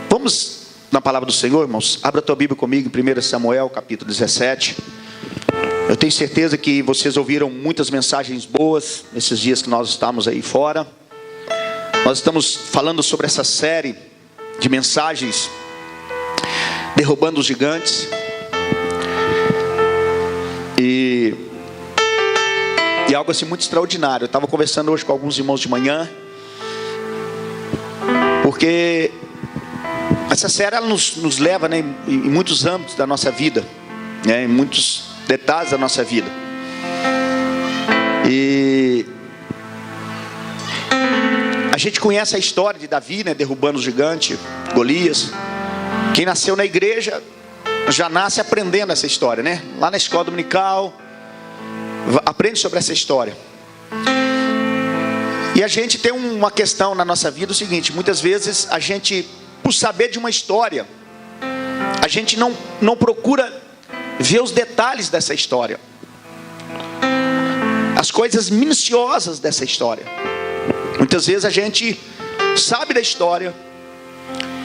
Vamos na palavra do Senhor, irmãos. Abra a tua Bíblia comigo em 1 Samuel, capítulo 17. Eu tenho certeza que vocês ouviram muitas mensagens boas nesses dias que nós estamos aí fora. Nós estamos falando sobre essa série de mensagens, derrubando os gigantes. E algo assim muito extraordinário. Eu estava conversando hoje com alguns irmãos de manhã, porque essa série ela nos leva, né, em muitos âmbitos da nossa vida, né, em muitos detalhes da nossa vida. E a gente conhece a história de Davi, né, derrubando o gigante Golias. Quem nasceu na igreja já nasce aprendendo essa história, né? Lá na escola dominical aprende sobre essa história. E a gente tem uma questão na nossa vida, o seguinte: muitas vezes a gente, por saber de uma história, a gente não procura ver os detalhes dessa história, as coisas minuciosas dessa história. Muitas vezes a gente sabe da história,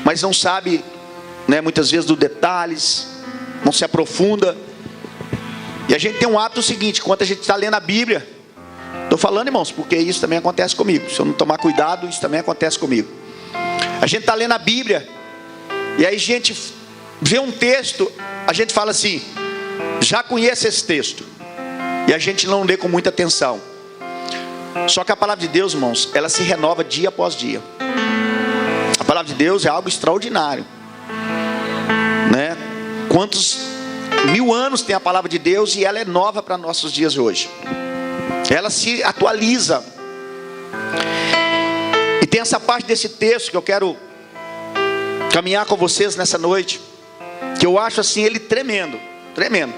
mas não sabe, né, muitas vezes dos detalhes, não se aprofunda. E a gente tem um hábito seguinte: quando a gente está lendo a Bíblia, estou falando, irmãos, porque isso também acontece comigo. Se eu não tomar cuidado, isso também acontece comigo. A gente está lendo a Bíblia, e aí a gente vê um texto, a gente fala assim: já conheço esse texto, e a gente não lê com muita atenção. Só que a palavra de Deus, irmãos, ela se renova dia após dia. A palavra de Deus é algo extraordinário, né? Quantos mil anos tem a palavra de Deus, e ela é nova para nossos dias hoje. Ela se atualiza. E tem essa parte desse texto que eu quero caminhar com vocês nessa noite, que eu acho assim ele tremendo, tremendo.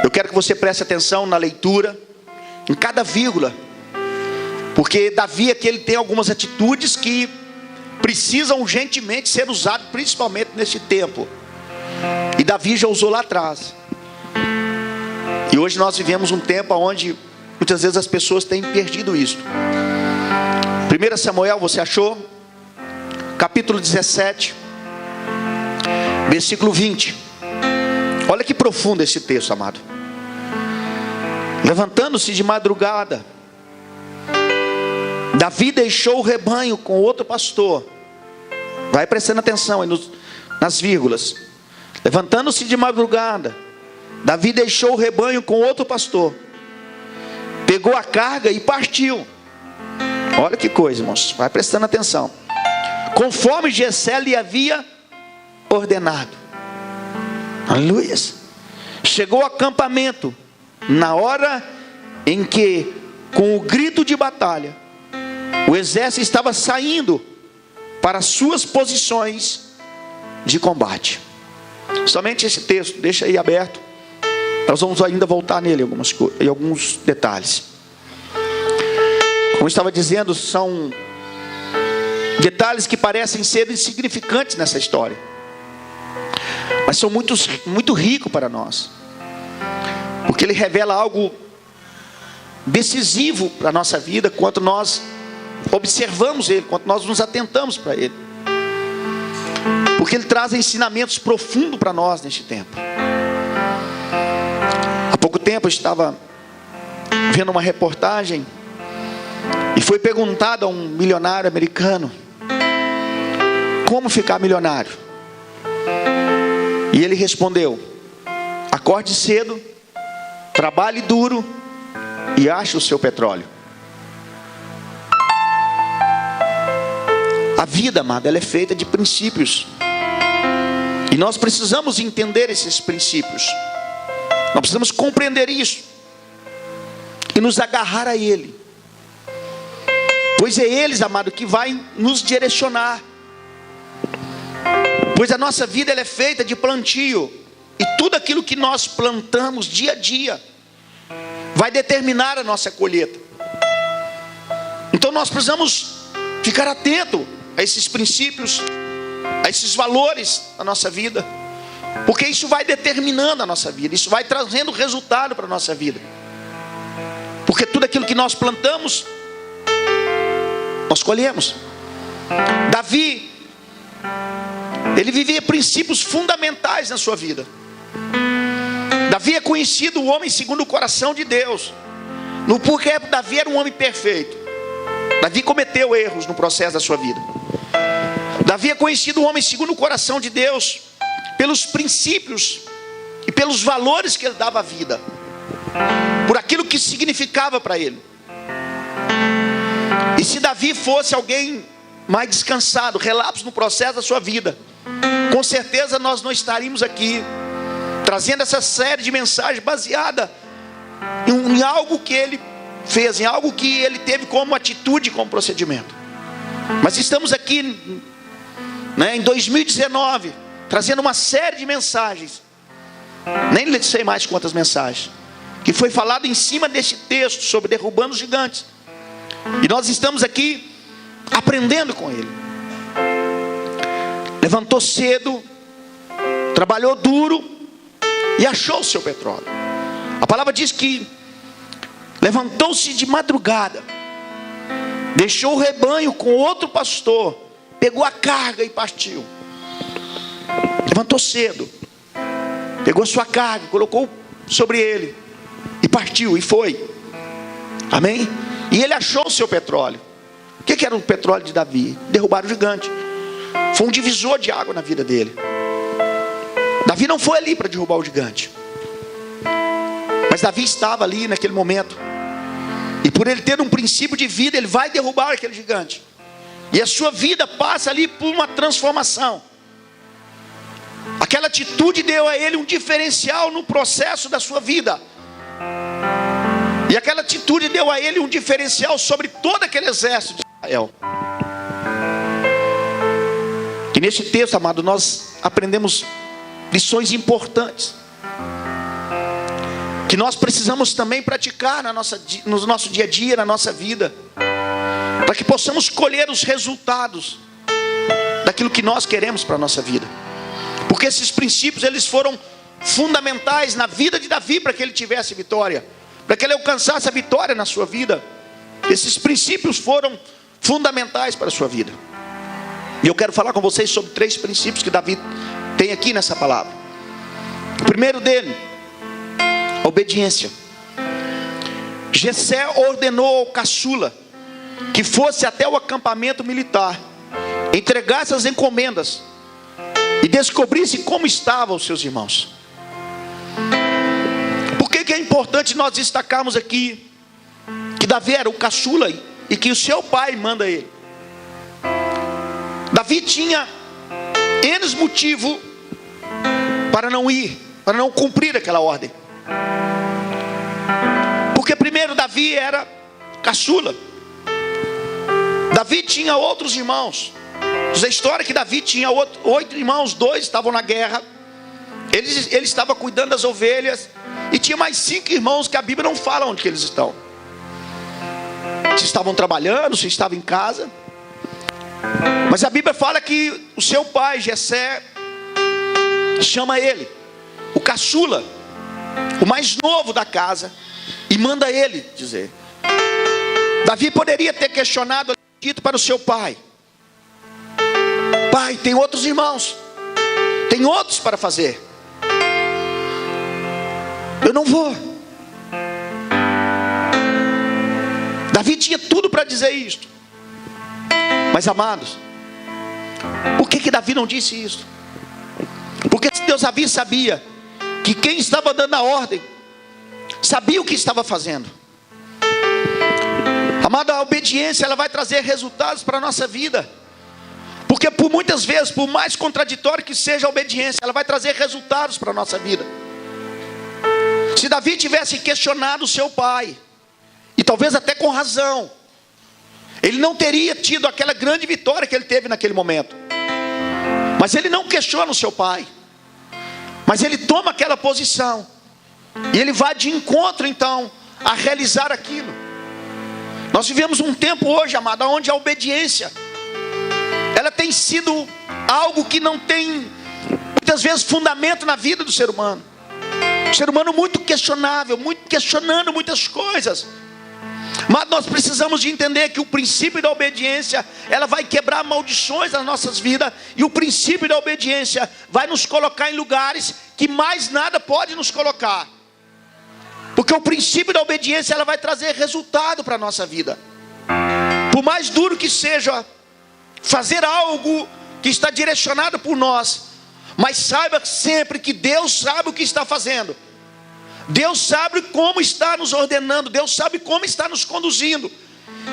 Eu quero que você preste atenção na leitura, em cada vírgula, porque Davi aqui ele tem algumas atitudes que precisam urgentemente ser usadas, principalmente neste tempo. E Davi já usou lá atrás. E hoje nós vivemos um tempo onde muitas vezes as pessoas têm perdido isso. 1 Samuel, você achou? Capítulo 17, versículo 20. Olha que profundo esse texto, amado. Levantando-se de madrugada, Davi deixou o rebanho com outro pastor. Vai prestando atenção aí nas vírgulas. Levantando-se de madrugada, Davi deixou o rebanho com outro pastor, pegou a carga e partiu. Olha que coisa, irmãos, vai prestando atenção. Conforme Jessé lhe havia ordenado. Aleluia. Chegou ao acampamento na hora em que, com o grito de batalha, o exército estava saindo para suas posições de combate. Somente esse texto, deixa aí aberto. Nós vamos ainda voltar nele em alguns detalhes. Como eu estava dizendo, são detalhes que parecem ser insignificantes nessa história, mas são muito ricos para nós, porque ele revela algo decisivo para a nossa vida, quanto nós observamos ele, quanto nós nos atentamos para ele, porque ele traz ensinamentos profundos para nós neste tempo. Há pouco tempo eu estava vendo uma reportagem, e foi perguntado a um milionário americano como ficar milionário. E ele respondeu: acorde cedo, trabalhe duro e ache o seu petróleo. A vida, amada, ela é feita de princípios, e nós precisamos entender esses princípios. Nós precisamos compreender isso e nos agarrar a ele, pois é eles, amado, que vai nos direcionar. Pois a nossa vida ela é feita de plantio, e tudo aquilo que nós plantamos dia a dia vai determinar a nossa colheita. Então nós precisamos ficar atento a esses princípios, a esses valores da nossa vida, Porque isso vai determinando a nossa vida, isso vai trazendo resultado para a nossa vida. Porque tudo aquilo que nós plantamos, nós colhemos. Davi, ele vivia princípios fundamentais na sua vida. Davi é conhecido o homem segundo o coração de Deus. No porquê Davi era um homem perfeito. Davi cometeu erros no processo da sua vida. Davi é conhecido o homem segundo o coração de Deus pelos princípios e pelos valores que ele dava à vida, por aquilo que significava para ele. E se Davi fosse alguém mais descansado, relapso no processo da sua vida, com certeza nós não estaríamos aqui trazendo essa série de mensagens baseada em algo que ele fez, em algo que ele teve como atitude, como procedimento. Mas estamos aqui, em 2019, trazendo uma série de mensagens, nem sei mais quantas mensagens, que foi falado em cima deste texto sobre derrubando os gigantes. E nós estamos aqui aprendendo com ele. Levantou cedo, trabalhou duro e achou o seu petróleo. A palavra diz que levantou-se de madrugada, deixou o rebanho com outro pastor, pegou a carga e partiu. Levantou cedo, pegou a sua carga, colocou sobre ele e partiu, e foi. Amém? E ele achou o seu petróleo. O que era o petróleo de Davi? Derrubar o gigante. Foi um divisor de água na vida dele. Davi não foi ali para derrubar o gigante, mas Davi estava ali naquele momento. E por ele ter um princípio de vida, ele vai derrubar aquele gigante. E a sua vida passa ali por uma transformação. Aquela atitude deu a ele um diferencial no processo da sua vida. E aquela atitude deu a ele um diferencial sobre todo aquele exército de Israel. E neste texto, amado, nós aprendemos lições importantes, que nós precisamos também praticar no nosso dia a dia, na nossa vida, para que possamos colher os resultados daquilo que nós queremos para a nossa vida. Porque esses princípios, eles foram fundamentais na vida de Davi, para que ele tivesse vitória, para que ele alcançasse a vitória na sua vida. Esses princípios foram fundamentais para a sua vida. E eu quero falar com vocês sobre 3 princípios que Davi tem aqui nessa palavra. O primeiro dele, obediência. Jessé ordenou ao caçula que fosse até o acampamento militar, entregasse as encomendas e descobrisse como estavam os seus irmãos. Por que é importante nós destacarmos aqui que Davi era o caçula e que o seu pai manda ele? Davi tinha N motivo para não ir, para não cumprir aquela ordem. Porque primeiro, Davi era caçula. Davi tinha outros irmãos. Diz a história que Davi tinha 8 irmãos, 2 estavam na guerra. Ele estava cuidando das ovelhas. E tinha mais 5 irmãos que a Bíblia não fala onde que eles estão. Se estavam trabalhando, se estavam em casa. Mas a Bíblia fala que o seu pai, Jessé, chama ele, o caçula, o mais novo da casa, e manda ele dizer. Davi poderia ter questionado, dito para o seu pai: pai, tem outros irmãos, tem outros para fazer, eu não vou. Davi tinha tudo para dizer isto. Mas amados, por que Davi não disse isso? Porque Davi sabia que quem estava dando a ordem sabia o que estava fazendo. Amado, a obediência, ela vai trazer resultados para a nossa vida. Porque por muitas vezes, por mais contraditório que seja a obediência, ela vai trazer resultados para a nossa vida. Se Davi tivesse questionado o seu pai, e talvez até com razão, ele não teria tido aquela grande vitória que ele teve naquele momento. Mas ele não questiona o seu pai, mas ele toma aquela posição, e ele vai de encontro então a realizar aquilo. Nós vivemos um tempo hoje, amado, onde a obediência, ela tem sido algo que não tem muitas vezes fundamento na vida do ser humano. O ser humano muito questionável, muito questionando muitas coisas. Mas nós precisamos de entender que o princípio da obediência, ela vai quebrar maldições nas nossas vidas. E o princípio da obediência vai nos colocar em lugares que mais nada pode nos colocar. Porque o princípio da obediência, ela vai trazer resultado para a nossa vida. Por mais duro que seja fazer algo que está direcionado por nós, mas saiba sempre que Deus sabe o que está fazendo. Deus sabe como está nos ordenando. Deus sabe como está nos conduzindo.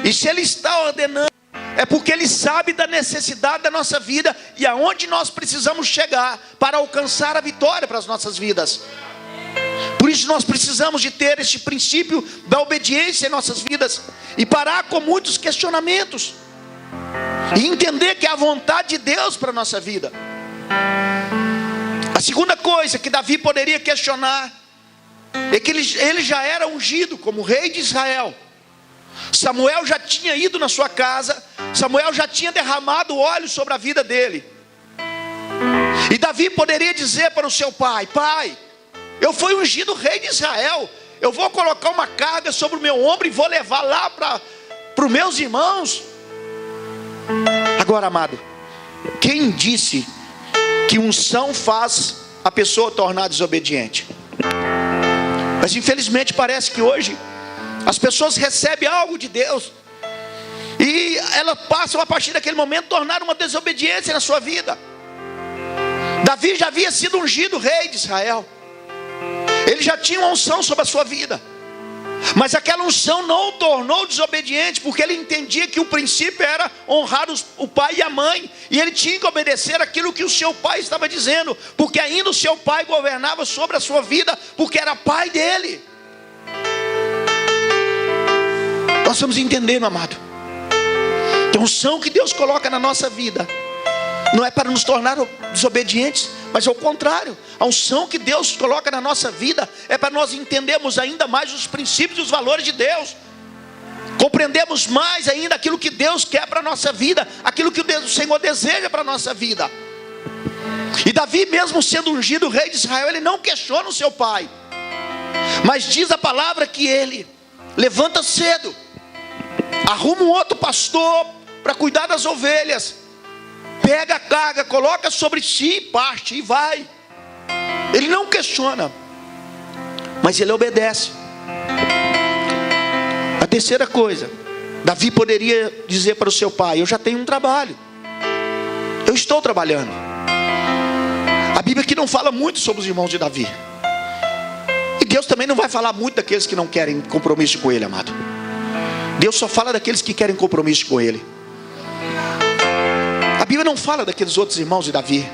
E se Ele está ordenando, é porque Ele sabe da necessidade da nossa vida e aonde nós precisamos chegar para alcançar a vitória para as nossas vidas. Por isso nós precisamos de ter esse princípio da obediência em nossas vidas e parar com muitos questionamentos e entender que é a vontade de Deus para a nossa vida. A segunda coisa que Davi poderia questionar é que ele já era ungido como rei de Israel. Samuel já tinha ido na sua casa, Samuel já tinha derramado óleo sobre a vida dele. E Davi poderia dizer para o seu pai: pai, eu fui ungido rei de Israel, eu vou colocar uma carga sobre o meu ombro e vou levar lá para os meus irmãos. Agora, amado, quem disse que unção faz a pessoa tornar desobediente? Mas infelizmente parece que hoje as pessoas recebem algo de Deus e elas passam a partir daquele momento a tornar uma desobediência na sua vida. Davi já havia sido ungido rei de Israel, ele já tinha uma unção sobre a sua vida, mas aquela unção não o tornou desobediente, porque ele entendia que o princípio era honrar o pai e a mãe, e ele tinha que obedecer aquilo que o seu pai estava dizendo, porque ainda o seu pai governava sobre a sua vida, porque era pai dele. Nós estamos entendendo, amado, que a unção que Deus coloca na nossa vida não é para nos tornar desobedientes, mas ao contrário, a unção que Deus coloca na nossa vida é para nós entendermos ainda mais os princípios e os valores de Deus, compreendemos mais ainda aquilo que Deus quer para a nossa vida, aquilo que o Senhor deseja para a nossa vida. E Davi, mesmo sendo ungido rei de Israel, ele não questiona o seu pai, mas diz a palavra que ele levanta cedo, arruma um outro pastor para cuidar das ovelhas, pega a carga, coloca sobre si, parte e vai. Ele não questiona, mas ele obedece. A terceira coisa, Davi poderia dizer para o seu pai: eu já tenho um trabalho, eu estou trabalhando. A Bíblia aqui não fala muito sobre os irmãos de Davi, e Deus também não vai falar muito daqueles que não querem compromisso com Ele, amado. Deus só fala daqueles que querem compromisso com Ele. A Bíblia não fala daqueles outros irmãos de Davi.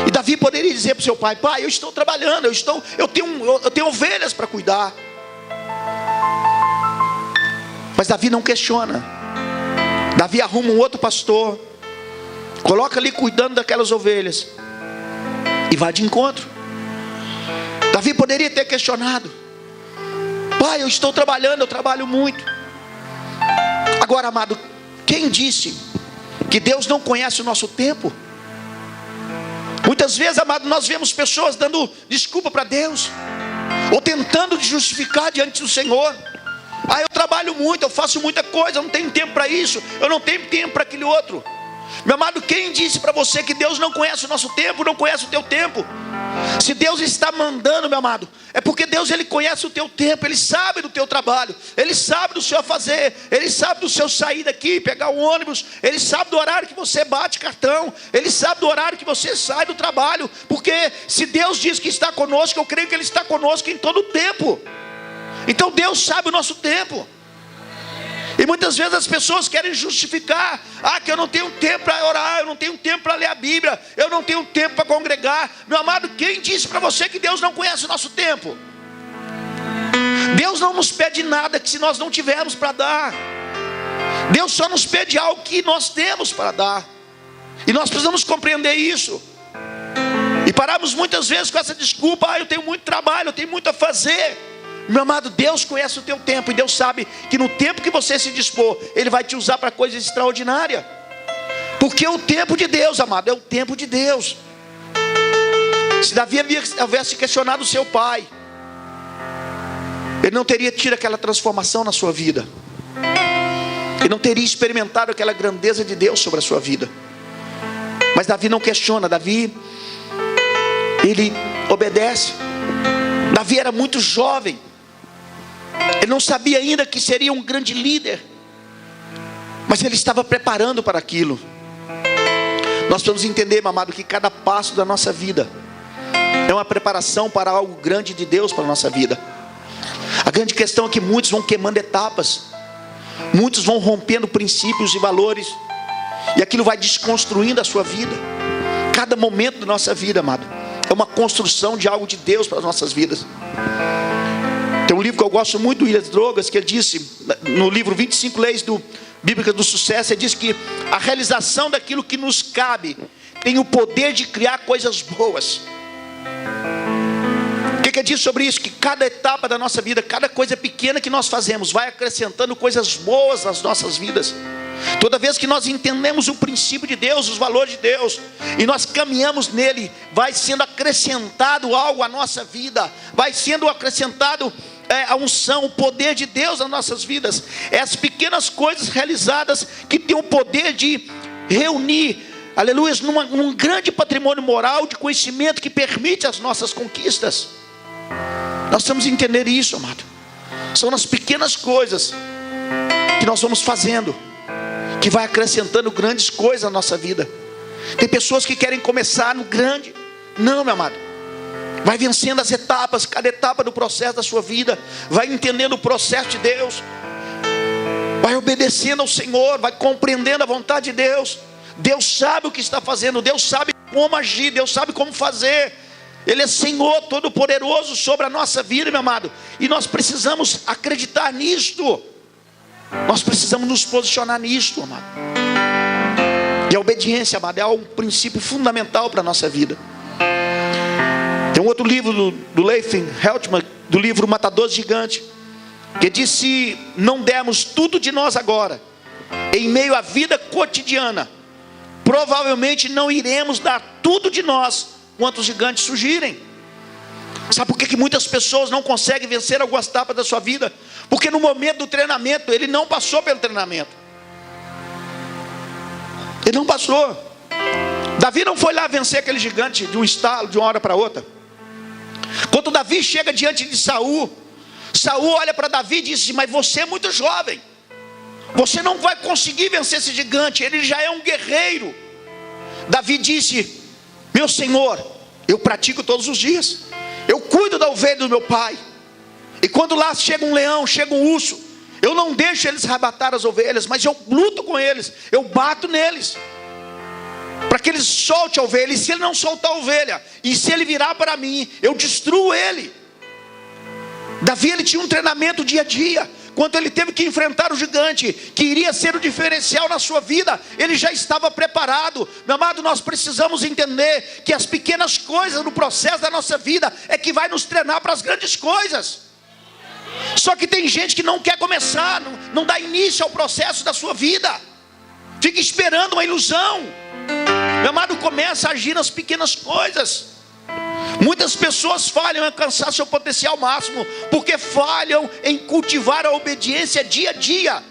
E Davi poderia dizer para o seu pai: pai, eu estou trabalhando, eu tenho ovelhas para cuidar. Mas Davi não questiona. Davi arruma um outro pastor, coloca ali cuidando daquelas ovelhas e vai de encontro. Davi poderia ter questionado: pai, eu estou trabalhando, eu trabalho muito. Agora, amado, quem disse que Deus não conhece o nosso tempo? Muitas vezes, amado, nós vemos pessoas dando desculpa para Deus, ou tentando justificar diante do Senhor: ah, eu trabalho muito, eu faço muita coisa, eu não tenho tempo para isso, eu não tenho tempo para aquele outro. Meu amado, quem disse para você que Deus não conhece o nosso tempo, não conhece o teu tempo? Se Deus está mandando, meu amado, é porque Deus, Ele conhece o teu tempo, Ele sabe do teu trabalho, Ele sabe do seu fazer, Ele sabe do seu sair daqui, pegar o ônibus, Ele sabe do horário que você bate cartão, Ele sabe do horário que você sai do trabalho, porque se Deus diz que está conosco, eu creio que Ele está conosco em todo o tempo. Então Deus sabe o nosso tempo. E muitas vezes as pessoas querem justificar: ah, que eu não tenho tempo para orar, eu não tenho tempo para ler a Bíblia, eu não tenho tempo para congregar. Meu amado, quem disse para você que Deus não conhece o nosso tempo? Deus não nos pede nada que se nós não tivermos para dar. Deus só nos pede algo que nós temos para dar. E nós precisamos compreender isso. E paramos muitas vezes com essa desculpa: ah, eu tenho muito trabalho, eu tenho muito a fazer. Meu amado, Deus conhece o teu tempo, e Deus sabe que no tempo que você se dispor, Ele vai te usar para coisas extraordinárias. Porque o tempo de Deus, amado, é o tempo de Deus. Se Davi houvesse questionado o seu pai, ele não teria tido aquela transformação na sua vida. Ele não teria experimentado aquela grandeza de Deus sobre a sua vida. Mas Davi não questiona. Davi, ele obedece. Davi era muito jovem. Ele não sabia ainda que seria um grande líder, mas ele estava preparando para aquilo. Nós precisamos entender, meu amado, que cada passo da nossa vida é uma preparação para algo grande de Deus para a nossa vida. A grande questão é que muitos vão queimando etapas, muitos vão rompendo princípios e valores, e aquilo vai desconstruindo a sua vida. Cada momento da nossa vida, amado, é uma construção de algo de Deus para as nossas vidas. Tem um livro que eu gosto muito do William Drogas, que ele disse, no livro 25 Leis Bíblicas do Sucesso, ele diz que a realização daquilo que nos cabe tem o poder de criar coisas boas. O que ele diz sobre isso? Que cada etapa da nossa vida, cada coisa pequena que nós fazemos, vai acrescentando coisas boas nas nossas vidas. Toda vez que nós entendemos o princípio de Deus, os valores de Deus, e nós caminhamos nele, vai sendo acrescentado algo à nossa vida, vai sendo acrescentado a unção, o poder de Deus nas nossas vidas. É as pequenas coisas realizadas que têm o poder de reunir, aleluia, num grande patrimônio moral de conhecimento que permite as nossas conquistas. Nós temos que entender isso, amado. São nas pequenas coisas que nós vamos fazendo que vai acrescentando grandes coisas na nossa vida. Tem pessoas que querem começar no grande. Não, meu amado, vai vencendo as etapas, cada etapa do processo da sua vida, vai entendendo o processo de Deus, vai obedecendo ao Senhor, vai compreendendo a vontade de Deus. Deus sabe o que está fazendo, Deus sabe como agir, Deus sabe como fazer. Ele é Senhor todo-poderoso sobre a nossa vida, meu amado, e nós precisamos acreditar nisto. Nós precisamos nos posicionar nisto, amado. E a obediência, amado, é um princípio fundamental para a nossa vida. Tem um outro livro do Leif Heltman, do livro Matadores Gigantes, que diz: se não dermos tudo de nós agora, em meio à vida cotidiana, provavelmente não iremos dar tudo de nós quando os gigantes surgirem. Sabe por que muitas pessoas não conseguem vencer algumas etapas da sua vida? Porque no momento do treinamento, ele não passou pelo treinamento. Ele não passou. Davi não foi lá vencer aquele gigante de um estalo, de uma hora para outra. Quando Davi chega diante de Saul, Saul olha para Davi e diz: mas você é muito jovem, você não vai conseguir vencer esse gigante, ele já é um guerreiro. Davi disse: meu senhor, eu pratico todos os dias, eu cuido da ovelha do meu pai, e quando lá chega um leão, chega um urso, eu não deixo eles arrebatar as ovelhas, mas eu luto com eles, eu bato neles, para que ele solte a ovelha. E se ele não soltar a ovelha, e se ele virar para mim, eu destruo ele. Davi, ele tinha um treinamento dia a dia. Quando ele teve que enfrentar o gigante, que iria ser o diferencial na sua vida, ele já estava preparado. Meu amado, nós precisamos entender que as pequenas coisas no processo da nossa vida é que vai nos treinar para as grandes coisas. Só que tem gente que não quer começar, não dá início ao processo da sua vida, fica esperando uma ilusão. Meu amado, começa a agir nas pequenas coisas. Muitas pessoas falham em alcançar seu potencial máximo, porque falham em cultivar a obediência dia a dia,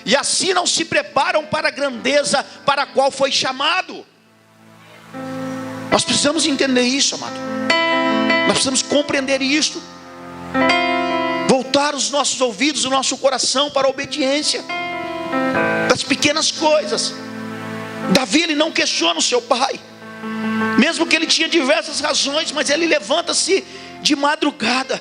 e assim não se preparam para a grandeza para a qual foi chamado. Nós precisamos entender isso, amado. Nós precisamos compreender isso, voltar os nossos ouvidos, o nosso coração para a obediência das pequenas coisas. Davi, ele não questiona o seu pai, mesmo que ele tinha diversas razões, mas ele levanta-se de madrugada,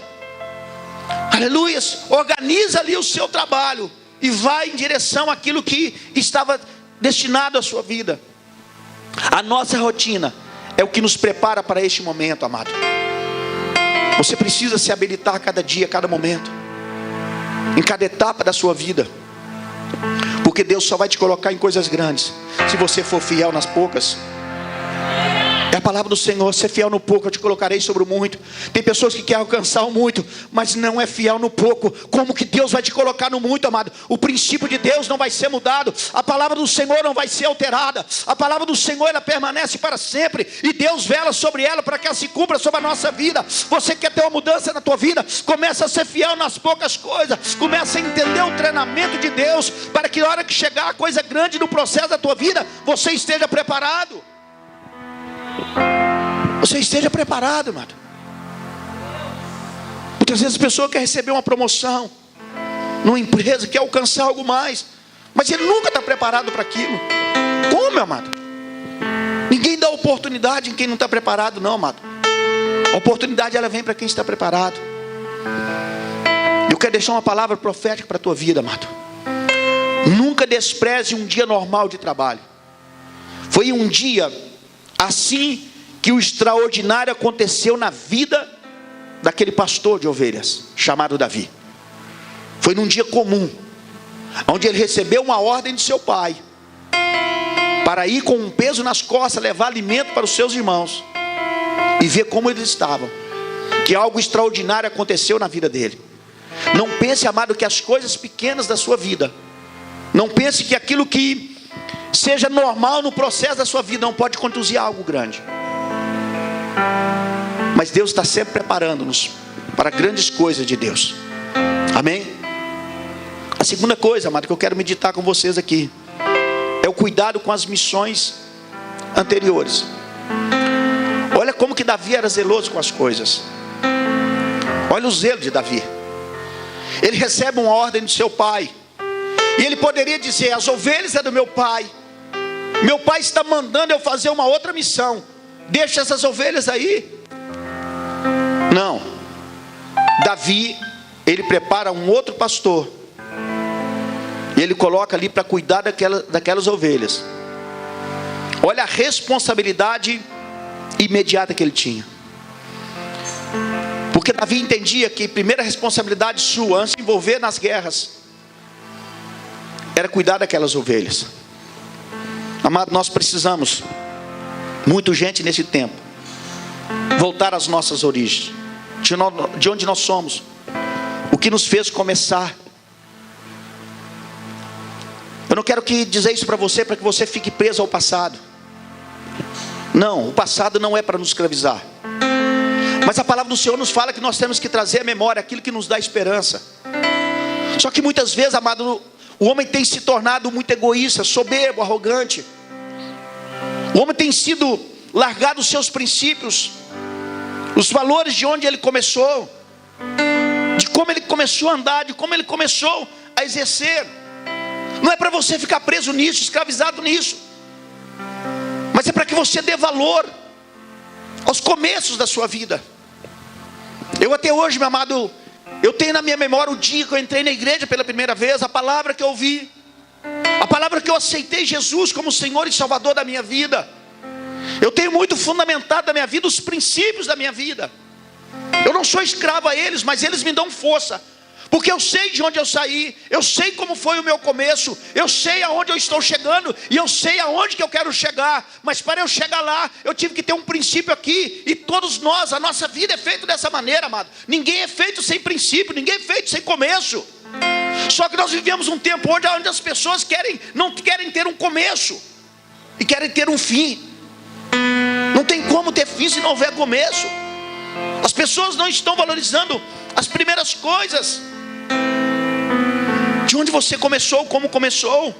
aleluia, organiza ali o seu trabalho e vai em direção àquilo que estava destinado à sua vida. A nossa rotina é o que nos prepara para este momento, amado. Você precisa se habilitar a cada dia, a cada momento, em cada etapa da sua vida, porque Deus só vai te colocar em coisas grandes se você for fiel nas poucas. É a palavra do Senhor: ser fiel no pouco, eu te colocarei sobre o muito. Tem pessoas que querem alcançar o muito, mas não é fiel no pouco. Como que Deus vai te colocar no muito, amado? O princípio de Deus não vai ser mudado. A palavra do Senhor não vai ser alterada. A palavra do Senhor, ela permanece para sempre. E Deus vela sobre ela para que ela se cumpra sobre a nossa vida. Você quer ter uma mudança na tua vida? Começa a ser fiel nas poucas coisas. Começa a entender o treinamento de Deus, para que na hora que chegar a coisa grande no processo da tua vida, você esteja preparado. Você esteja preparado, amado. Muitas vezes a pessoa quer receber uma promoção numa empresa, quer alcançar algo mais, mas ele nunca está preparado para aquilo. Como, meu amado? Ninguém dá oportunidade em quem não está preparado, não, amado. A oportunidade, ela vem para quem está preparado. Eu quero deixar uma palavra profética para a tua vida, amado. Nunca despreze um dia normal de trabalho. Foi um dia assim que o extraordinário aconteceu na vida daquele pastor de ovelhas, chamado Davi. Foi num dia comum, onde ele recebeu uma ordem de seu pai, para ir com um peso nas costas, levar alimento para os seus irmãos, e ver como eles estavam. Que algo extraordinário aconteceu na vida dele. Não pense, amado, que as coisas pequenas da sua vida, não pense que aquilo que seja normal no processo da sua vida não pode conduzir a algo grande. Mas Deus está sempre preparando-nos para grandes coisas de Deus. Amém? A segunda coisa, amado, que eu quero meditar com vocês aqui, é o cuidado com as missões anteriores. Olha como que Davi era zeloso com as coisas. Olha o zelo de Davi. Ele recebe uma ordem do seu pai, e ele poderia dizer: as ovelhas é do meu pai está mandando eu fazer uma outra missão, deixa essas ovelhas aí. Não. Davi, ele prepara um outro pastor, e ele coloca ali para cuidar daquelas ovelhas. Olha a responsabilidade imediata que ele tinha. Porque Davi entendia que a primeira responsabilidade sua, antes de se envolver nas guerras, era cuidar daquelas ovelhas. Amado, nós precisamos, muito gente nesse tempo, voltar às nossas origens, de onde nós somos, o que nos fez começar. Eu não quero dizer isso para você, para que você fique preso ao passado. Não, o passado não é para nos escravizar. Mas a palavra do Senhor nos fala que nós temos que trazer à memória aquilo que nos dá esperança. Só que muitas vezes, amado, o homem tem se tornado muito egoísta, soberbo, arrogante. O homem tem sido largado os seus princípios, os valores de onde ele começou, de como ele começou a andar, de como ele começou a exercer. Não é para você ficar preso nisso, escravizado nisso, mas é para que você dê valor aos começos da sua vida. Eu até hoje, meu amado, eu tenho na minha memória o dia que eu entrei na igreja pela primeira vez, a palavra que eu ouvi, a palavra que eu aceitei Jesus como Senhor e Salvador da minha vida. Eu tenho muito fundamentado na minha vida os princípios da minha vida. Eu não sou escravo a eles, mas eles me dão força, porque eu sei de onde eu saí, eu sei como foi o meu começo, eu sei aonde eu estou chegando, e eu sei aonde que eu quero chegar. Mas para eu chegar lá, eu tive que ter um princípio aqui. E todos nós, a nossa vida é feita dessa maneira, amado. Ninguém é feito sem princípio, ninguém é feito sem começo. Só que nós vivemos um tempo onde as pessoas não querem ter um começo, e querem ter um fim. Não tem como ter fim se não houver começo. As pessoas não estão valorizando as primeiras coisas, de onde você começou, como começou.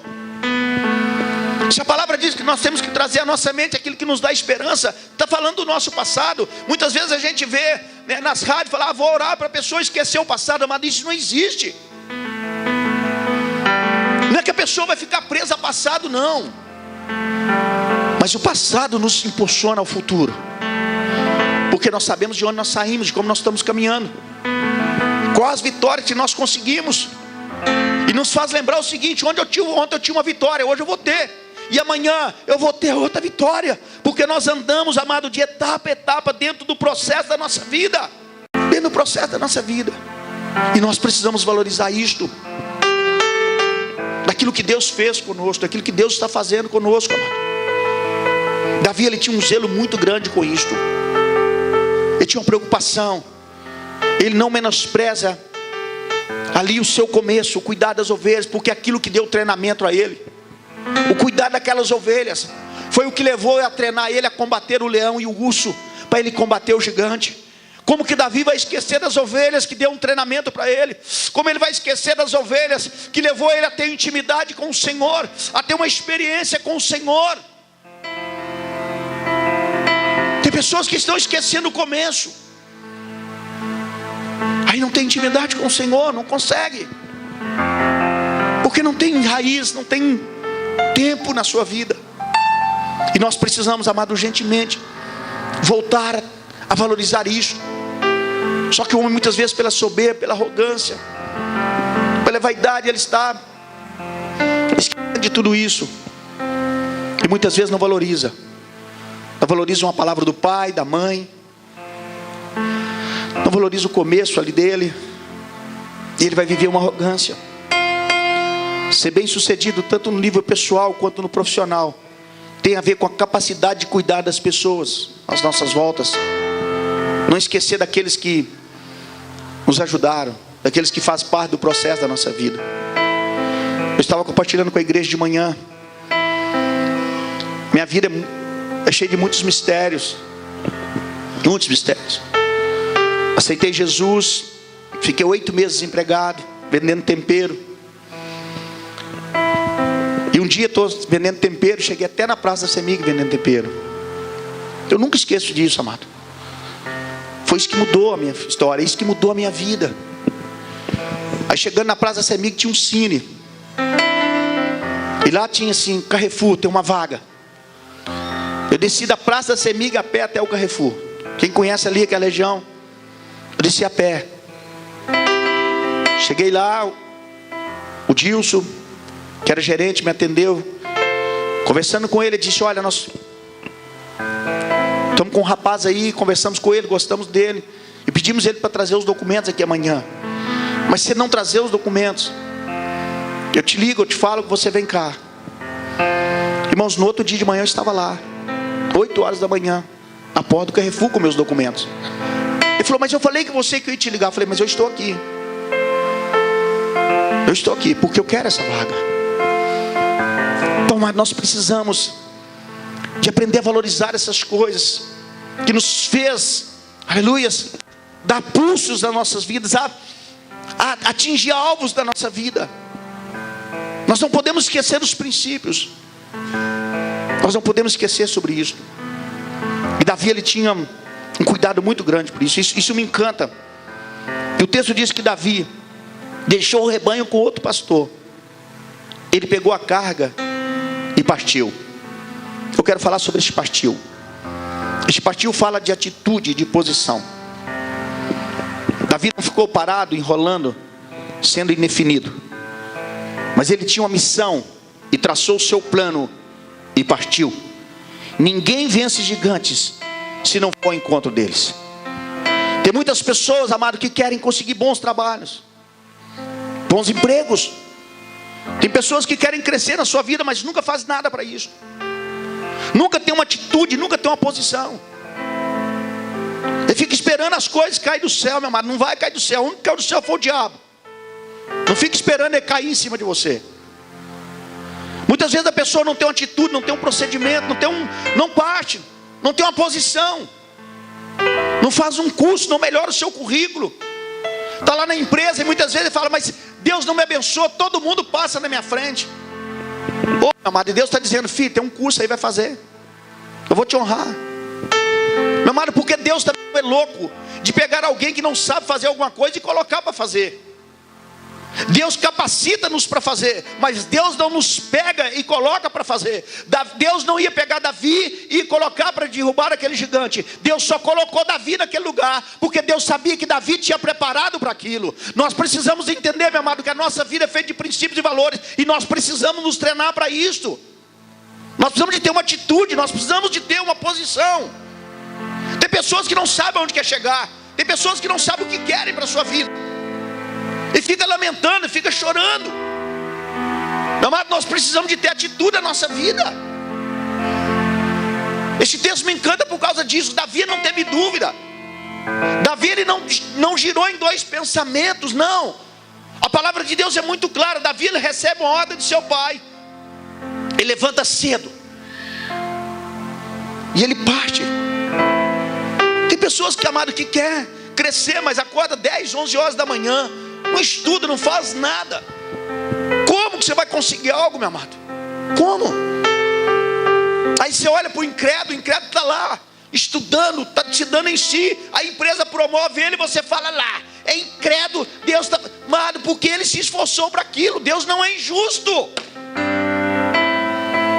Se a palavra diz que nós temos que trazer à nossa mente aquilo que nos dá esperança, está falando do nosso passado. Muitas vezes a gente vê, né, nas rádios, falar: vou orar para a pessoa esquecer o passado. Mas isso não existe. Não é que a pessoa vai ficar presa ao passado, não. Mas o passado nos impulsiona ao futuro, porque nós sabemos de onde nós saímos, de como nós estamos caminhando, quais as vitórias que nós conseguimos. E nos faz lembrar o seguinte: ontem eu tinha uma vitória, hoje eu vou ter, e amanhã eu vou ter outra vitória. Porque nós andamos, amado, de etapa a etapa dentro do processo da nossa vida. Dentro do processo da nossa vida. E nós precisamos valorizar isto, daquilo que Deus fez conosco, daquilo que Deus está fazendo conosco, amado. Davi, ele tinha um zelo muito grande com isto. Ele tinha uma preocupação. Ele não menospreza ali o seu começo, o cuidar das ovelhas, porque aquilo que deu treinamento a ele, o cuidar daquelas ovelhas, foi o que levou a treinar ele a combater o leão e o urso, para ele combater o gigante. Como que Davi vai esquecer das ovelhas que deu um treinamento para ele? Como ele vai esquecer das ovelhas que levou ele a ter intimidade com o Senhor, a ter uma experiência com o Senhor? Tem pessoas que estão esquecendo o começo, aí não tem intimidade com o Senhor, não consegue, porque não tem raiz, não tem tempo na sua vida. E nós precisamos, amado, urgentemente voltar a valorizar isso. Só que o homem, muitas vezes, pela soberba, pela arrogância, pela vaidade, ele está esquecendo de tudo isso, e muitas vezes não valoriza uma palavra do pai, da mãe, não valoriza o começo ali dele, e ele vai viver uma arrogância. Ser bem sucedido tanto no nível pessoal quanto no profissional tem a ver com a capacidade de cuidar das pessoas às nossas voltas. Não esquecer daqueles que nos ajudaram, daqueles que fazem parte do processo da nossa vida. Eu estava compartilhando com a igreja de manhã. Minha vida é cheia de muitos mistérios. Muitos mistérios. Aceitei Jesus, fiquei 8 meses desempregado, vendendo tempero. E um dia estou vendendo tempero, cheguei até na Praça da Semig vendendo tempero. Eu nunca esqueço disso, amado. Foi isso que mudou a minha história, isso que mudou a minha vida. Aí chegando na Praça da Semig tinha um cine. E lá tinha assim, Carrefour, tem uma vaga. Eu desci da Praça da Semig a pé até o Carrefour. Quem conhece ali aquela região, eu desci a pé. Cheguei lá, o Dilson, que era gerente, me atendeu. Conversando com ele, ele disse: olha, nós estamos com um rapaz aí, conversamos com ele, gostamos dele, e pedimos ele para trazer os documentos aqui amanhã. Mas se não trazer os documentos, eu te ligo, eu te falo que você vem cá. Irmãos, no outro dia de manhã eu estava lá, 8 horas da manhã, na porta do Carrefour com meus documentos. Ele falou: mas eu falei que você que eu ia te ligar. Eu falei: mas eu estou aqui. Eu estou aqui porque eu quero essa vaga. Então nós precisamos de aprender a valorizar essas coisas que nos fez, aleluias, dar pulsos nas nossas vidas, a atingir alvos da nossa vida. Nós não podemos esquecer dos princípios. Nós não podemos esquecer sobre isso. E Davi, ele tinha um cuidado muito grande por isso. Isso me encanta. E o texto diz que Davi deixou o rebanho com outro pastor. Ele pegou a carga e partiu. Eu quero falar sobre este partiu. Este partiu fala de atitude, de posição. Davi não ficou parado, enrolando, sendo indefinido. Mas ele tinha uma missão e traçou o seu plano e partiu. Ninguém vence gigantes se não for ao encontro deles. Tem muitas pessoas, amado, que querem conseguir bons trabalhos, bons empregos. Tem pessoas que querem crescer na sua vida, mas nunca fazem nada para isso. Nunca tem uma atitude, nunca tem uma posição. Ele fica esperando as coisas caírem do céu, meu amado. Não vai cair do céu. O único que caiu do céu foi o diabo. Não fica esperando ele cair em cima de você. Muitas vezes a pessoa não tem uma atitude, não tem um procedimento, não parte, não tem uma posição, não faz um curso, não melhora o seu currículo. Está lá na empresa e muitas vezes ele fala: mas Deus não me abençoa, todo mundo passa na minha frente. Ô, meu amado, e Deus está dizendo: filho, tem um curso aí, vai fazer, eu vou te honrar. Meu amado, porque Deus também é louco de pegar alguém que não sabe fazer alguma coisa e colocar para fazer. Deus capacita-nos para fazer, mas Deus não nos pega e coloca para fazer. Deus não ia pegar Davi e colocar para derrubar aquele gigante. Deus só colocou Davi naquele lugar porque Deus sabia que Davi tinha preparado para aquilo. Nós precisamos entender, meu amado, que a nossa vida é feita de princípios e valores, e nós precisamos nos treinar para isso. Nós precisamos de ter uma atitude, nós precisamos de ter uma posição. Tem pessoas que não sabem onde quer chegar, tem pessoas que não sabem o que querem para a sua vida, e fica lamentando, fica chorando. Meu amado, nós precisamos de ter atitude na nossa vida. Esse texto me encanta por causa disso. Davi não teve dúvida. Davi ele não girou em dois pensamentos, não. A palavra de Deus é muito clara. Davi ele recebe uma ordem de seu pai. Ele levanta cedo e ele parte. Tem pessoas que, amado, que quer crescer, mas acorda 10, 11 horas da manhã, não estuda, não faz nada. Como que você vai conseguir algo, meu amado? Como? Aí você olha para o incrédulo está lá, estudando, está te dando em si. A empresa promove ele e você fala lá, é incrédulo, Deus está... Amado, porque ele se esforçou para aquilo. Deus não é injusto.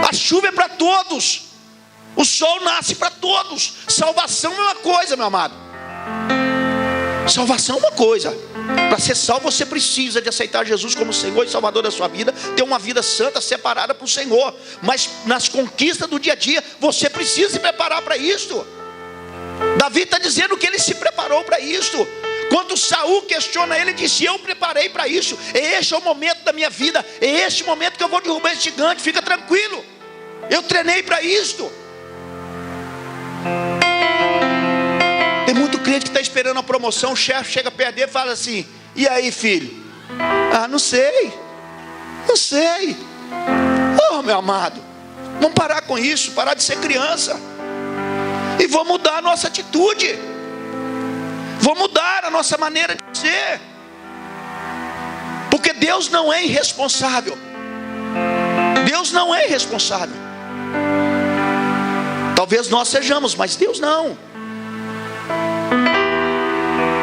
A chuva é para todos, o sol nasce para todos. Salvação é uma coisa, meu amado. Salvação é uma coisa. Para ser salvo você precisa de aceitar Jesus como Senhor e Salvador da sua vida, ter uma vida santa, separada para o Senhor. Mas nas conquistas do dia a dia você precisa se preparar para isso. Davi está dizendo que ele se preparou para isso. Quando Saul questiona ele, disse: eu preparei para isso. Este é o momento da minha vida, é este momento que eu vou derrubar esse gigante. Fica tranquilo, eu treinei para isso. Tem muito crente que está esperando a promoção. O chefe chega perto dele e fala assim: e aí, filho? Ah, não sei. Oh, meu amado, vamos parar com isso, parar de ser criança, e vamos mudar a nossa atitude, vamos mudar a nossa maneira de ser, porque Deus não é irresponsável. Deus não é irresponsável. Talvez nós sejamos, mas Deus não.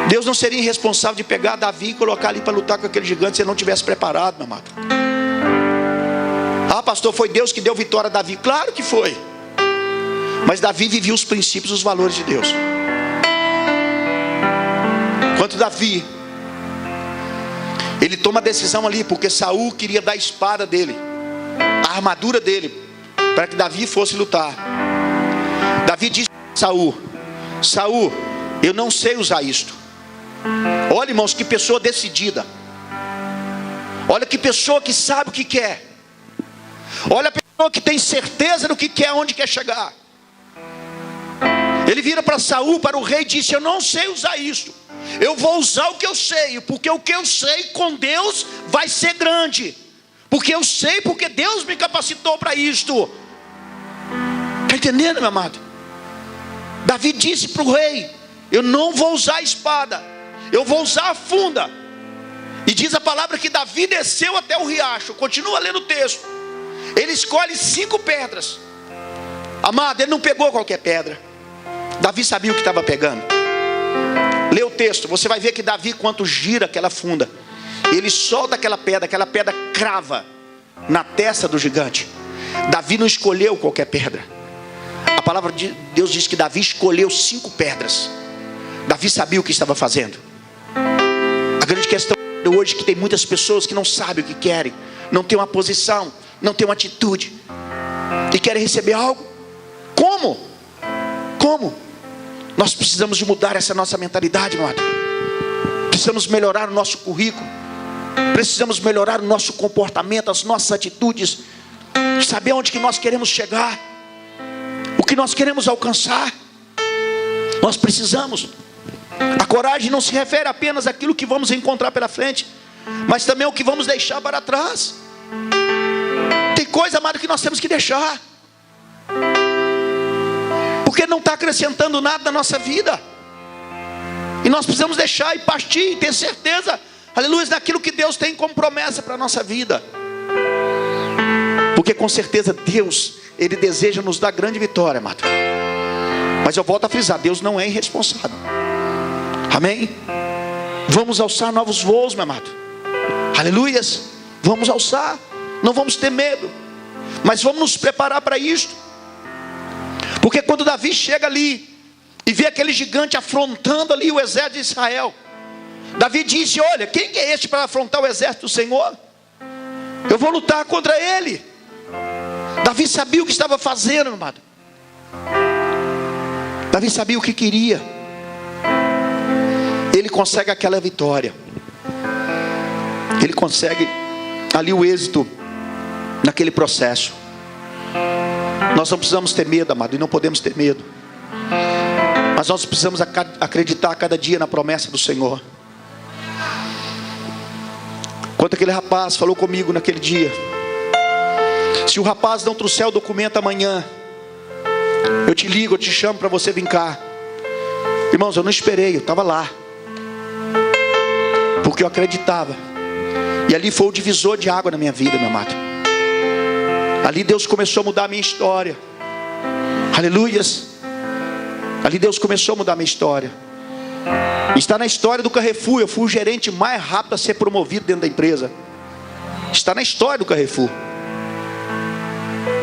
Deus não seria irresponsável de pegar Davi e colocar ali para lutar com aquele gigante se ele não tivesse preparado, meu amado. Ah, pastor, foi Deus que deu vitória a Davi. Claro que foi. Mas Davi vivia os princípios, os valores de Deus. Enquanto Davi, ele toma a decisão ali, porque Saul queria dar a espada dele, a armadura dele, para que Davi fosse lutar. Davi disse a Saul: Saul, eu não sei usar isto. Olha, irmãos, que pessoa decidida. Olha que pessoa que sabe o que quer. Olha a pessoa que tem certeza do que quer, onde quer chegar. Ele vira para Saul, para o rei, e disse: eu não sei usar isso. Eu vou usar o que eu sei, porque o que eu sei com Deus vai ser grande. Porque eu sei, porque Deus me capacitou para isto. Está entendendo, meu amado? Davi disse para o rei: eu não vou usar a espada, eu vou usar a funda. E diz a palavra que Davi desceu até o riacho. Continua lendo o texto. Ele escolhe 5 pedras. Amado, ele não pegou qualquer pedra. Davi sabia o que estava pegando. Lê o texto, você vai ver que Davi, quando gira aquela funda, ele solta aquela pedra crava na testa do gigante. Davi não escolheu qualquer pedra. A palavra de Deus diz que Davi escolheu 5 pedras. Davi sabia o que estava fazendo. A grande questão hoje é que tem muitas pessoas que não sabem o que querem, não tem uma posição, não tem uma atitude, e querem receber algo. Como? Nós precisamos de mudar essa nossa mentalidade, meu amado. Precisamos melhorar o nosso currículo, precisamos melhorar o nosso comportamento, as nossas atitudes, saber onde que nós queremos chegar, o que nós queremos alcançar. Nós precisamos. A coragem não se refere apenas àquilo que vamos encontrar pela frente, mas também ao que vamos deixar para trás. Tem coisa, amado, que nós temos que deixar, porque não está acrescentando nada na nossa vida, e nós precisamos deixar e partir, e ter certeza, aleluia, daquilo que Deus tem como promessa para a nossa vida. Porque com certeza Deus, Ele deseja nos dar grande vitória, amado. Mas eu volto a frisar, Deus não é irresponsável. Amém? Vamos alçar novos voos, meu amado. Aleluias. Vamos alçar. Não vamos ter medo, mas vamos nos preparar para isto. Porque quando Davi chega ali e vê aquele gigante afrontando ali o exército de Israel, Davi disse: olha, quem é este para afrontar o exército do Senhor? Eu vou lutar contra ele. Davi sabia o que estava fazendo, meu amado. Davi sabia o que queria. Ele consegue aquela vitória. Ele consegue ali o êxito naquele processo. Nós não precisamos ter medo, amado, e não podemos ter medo. Mas nós precisamos acreditar cada dia na promessa do Senhor. Quando aquele rapaz falou comigo naquele dia, se o rapaz não trouxer o documento amanhã, eu te ligo, eu te chamo para você vir cá. Irmãos, eu não esperei, eu estava lá, porque eu acreditava. E ali foi o divisor de água na minha vida, meu amado. Ali Deus começou a mudar a minha história. Aleluias. Ali Deus começou a mudar a minha história. Está na história do Carrefour. Eu fui o gerente mais rápido a ser promovido dentro da empresa. Está na história do Carrefour.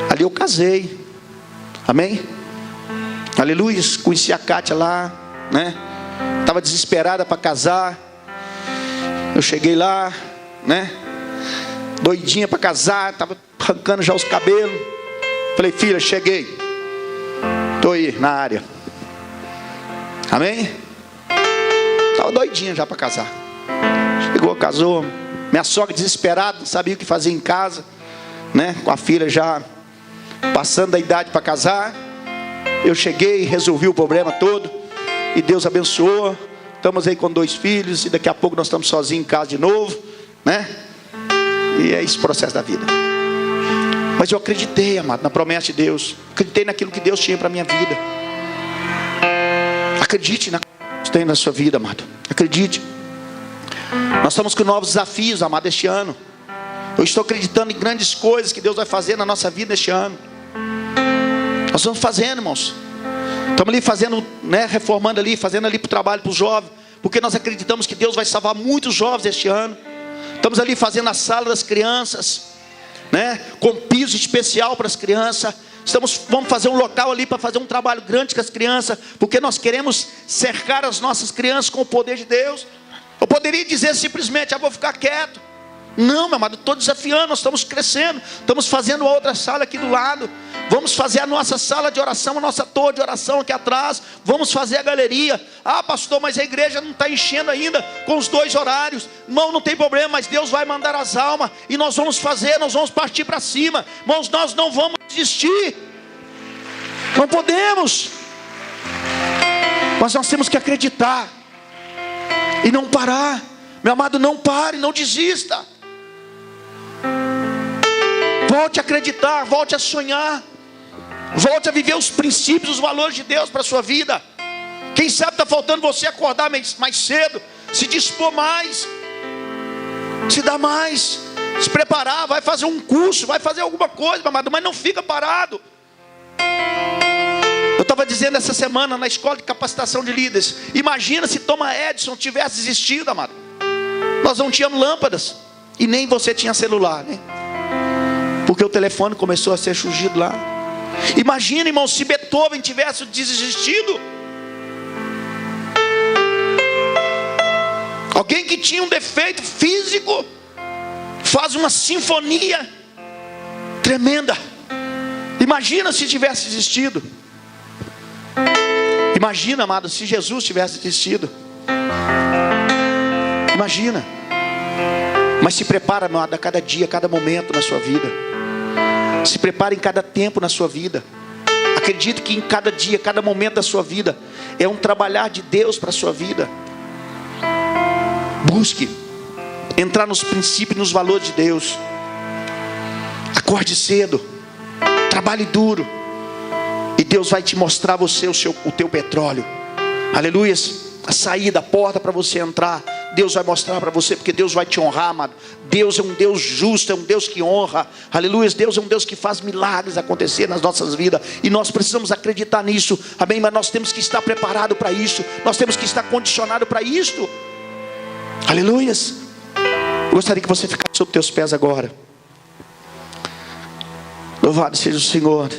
Ali eu casei. Amém? Aleluias. Conheci a Kátia lá, né? Estava desesperada para casar. Eu cheguei lá, né? Doidinha para casar. Estava arrancando já os cabelos. Falei, filha, cheguei. Estou aí na área. Amém? Estava doidinha já para casar. Chegou, casou. Minha sogra desesperada, não sabia o que fazer em casa, né? Com a filha já passando da idade para casar. Eu cheguei, resolvi o problema todo. E Deus abençoou. Estamos aí com 2 filhos. E daqui a pouco nós estamos sozinhos em casa de novo, né? E é esse o processo da vida. Mas eu acreditei, amado, na promessa de Deus. Acreditei naquilo que Deus tinha para a minha vida. Acredite na que tem na sua vida, amado. Acredite. Nós estamos com novos desafios, amado, este ano. Eu estou acreditando em grandes coisas que Deus vai fazer na nossa vida este ano. Nós estamos fazendo, irmãos. Estamos ali fazendo, né, reformando ali, fazendo ali para o trabalho, para os jovens. Porque nós acreditamos que Deus vai salvar muitos jovens este ano. Estamos ali fazendo a sala das crianças, né, com piso especial para as crianças. Vamos fazer um local ali para fazer um trabalho grande com as crianças, porque nós queremos cercar as nossas crianças com o poder de Deus. Eu poderia dizer simplesmente, vou ficar quieto. Não, meu amado, estou desafiando, nós estamos crescendo. Estamos fazendo outra sala aqui do lado. Vamos fazer a nossa sala de oração, a nossa torre de oração aqui atrás. Vamos fazer a galeria. Pastor, mas a igreja não está enchendo ainda com os 2 horários. Não tem problema, mas Deus vai mandar as almas. E nós vamos fazer, nós vamos partir para cima. Irmãos, nós não vamos desistir. Não podemos. Mas nós temos que acreditar. E não parar. Meu amado, não pare, não desista. Volte a acreditar, volte a sonhar. Volte a viver os princípios, os valores de Deus para a sua vida. Quem sabe está faltando você acordar mais cedo, se dispor mais, se dar mais, se preparar, vai fazer um curso, vai fazer alguma coisa, meu amado, mas não fica parado. Eu estava dizendo essa semana na escola de capacitação de líderes, imagina se Thomas Edison tivesse existido, amado. Nós não tínhamos lâmpadas, e nem você tinha celular, né? Porque o telefone começou a ser surgido lá. Imagina, irmão, se Beethoven tivesse desistido. Alguém que tinha um defeito físico faz uma sinfonia tremenda. Imagina se tivesse desistido. Imagina, amado, se Jesus tivesse desistido. Imagina. Mas se prepara, amado, a cada dia, a cada momento na sua vida. Se prepare em cada tempo na sua vida. Acredite que em cada dia, cada momento da sua vida é um trabalhar de Deus para a sua vida. Busque entrar nos princípios e nos valores de Deus. Acorde cedo. Trabalhe duro. E Deus vai te mostrar você o teu petróleo. Aleluias. A saída, a porta para você entrar. Deus vai mostrar para você, porque Deus vai te honrar, amado. Deus é um Deus justo, é um Deus que honra. Aleluia. Deus é um Deus que faz milagres acontecer nas nossas vidas. E nós precisamos acreditar nisso. Amém? Mas nós temos que estar preparados para isso. Nós temos que estar condicionados para isso. Aleluia. Eu gostaria que você ficasse sobre os teus pés agora. Louvado seja o Senhor.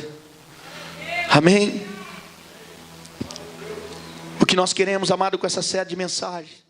Amém. O que nós queremos, amado, com essa série de mensagens